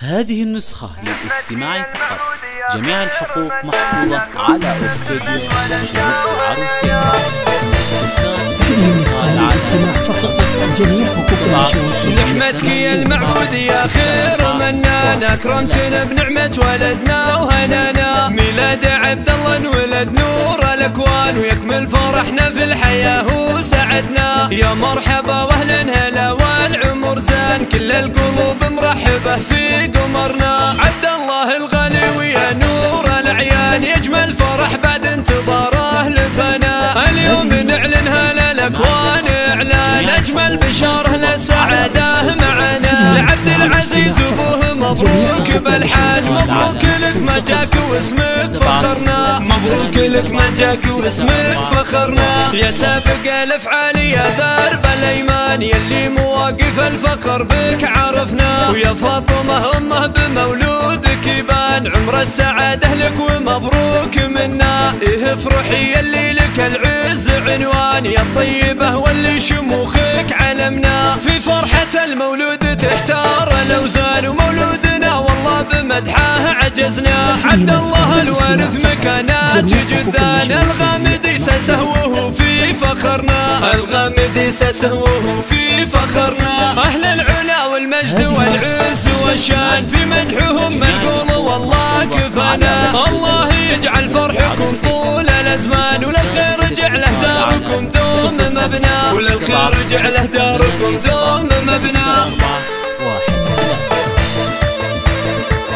هذه النسخة للاستماع فقط. جميع الحقوق محفوظة على استوديو شروق العروسية. نحمدك يا المعبود يا خير منان، أكرمتنا بنعمة ولدنا وهنانا. ميلاد عبد الله انولد نور الأكوان، ويكمل فرحنا في الحياة وسعدنا. يا مرحبا واهلا هلا والعمر زان، كل القلوب مرحبة في قمرنا. عبد الله الغالي ويا نور الأعيان، يجمل فرح بعد انتظاره لفنا. اليوم نعلن هلا الأكوان إعلان، أجمل بشاره للسعادة معنا. لعبد العزيز أبوه مبروك بالحاج، مبروك لك ما جاك واسمك فخرنا. مبروك لك ما جاك واسمك فخرنا. يا سابق الأفعال يا ذرب الأيمان، يلي مواقف الفخر بك عرفنا. ويا فاطمة أمه بمولودك يبان، عمر السعادة لك ومبروك منا. إيه افرحي يلي لك العز عنوان، يا الطيبة واللي شموخك علمنا. في فرحة المولود تحتار الأوزان، ومولودنا والله بمدحه عجزنا. عبد الله الوارث مكانات جدان، الغامدي سهوه في فخرنا. الغامدي سهوه في فخرنا. أهل العلا والمجد والعز والشان، في مدحهم منقول والله كفانا. الله يجعل فرحكم طول الأزمان، وللخير جعله داركم دوم مبنى. وللخير جعله داركم دوم مبنى.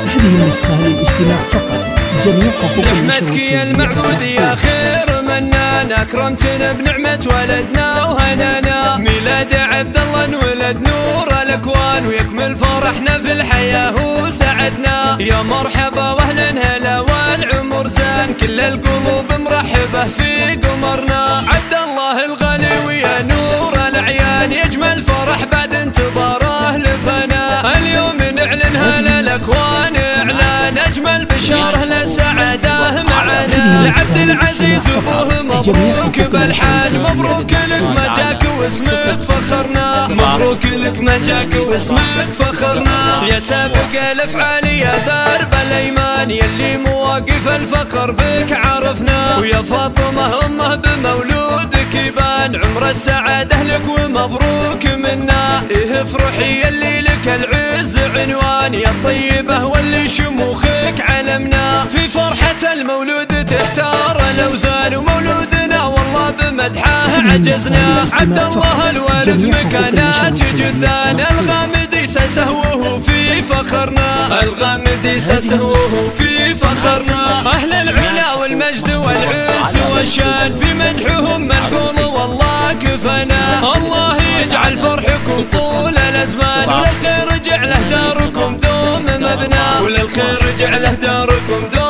هذه النسخة للاستماع فقط. جميع حقوق نحمدك يا المعبود يا خير منان، أكرمتنا بنعمة ولدنا وهنانا. ميلاد عبد الله انولد نور الأكوان، ويكمل فرحنا في الحياة وسعدنا. يا مرحبا واهلا هلا والعمر زان، كل القلوب مرحبة في قمرنا. عبد الله الغالي ويا نور الأعيان، يجمل فرح بعد انتظاره لفنا. اليوم نعلن هلا الأكوان إعلان، أجمل بشاره للسعادة معنا. لعبد العزيز أبوه مبروك بالحال، مبروك لك ما جاك واسمك فخرنا. مبروك لك ما جاك واسمك فخرنا. يا سابق الأفعال يا ذرب الأيمان، يلي مواقف الفخر بك عرفنا. ويا فاطمة أمه بمولودك يبان، عمر السعادة لك ومبروك منا. إيه افرحي يلي لك العز عنوان، يا الطيبة واللي شموخك علمنا. في فرحة المولود تحتار الأوزان، ومولودنا والله بمدحه عجزنا. عبد الله الوارث مكانات جدان، الغامدي سهوه في فخرنا. الغامدي سهوه في فخرنا. أهل العلا والمجد والعز والشان، في مدحهم منقول والله كفنا. الله يجعل فرحكم طول الأزمان، وللخير جعله داركم دوم مبنى. وللخير جعله داركم دوم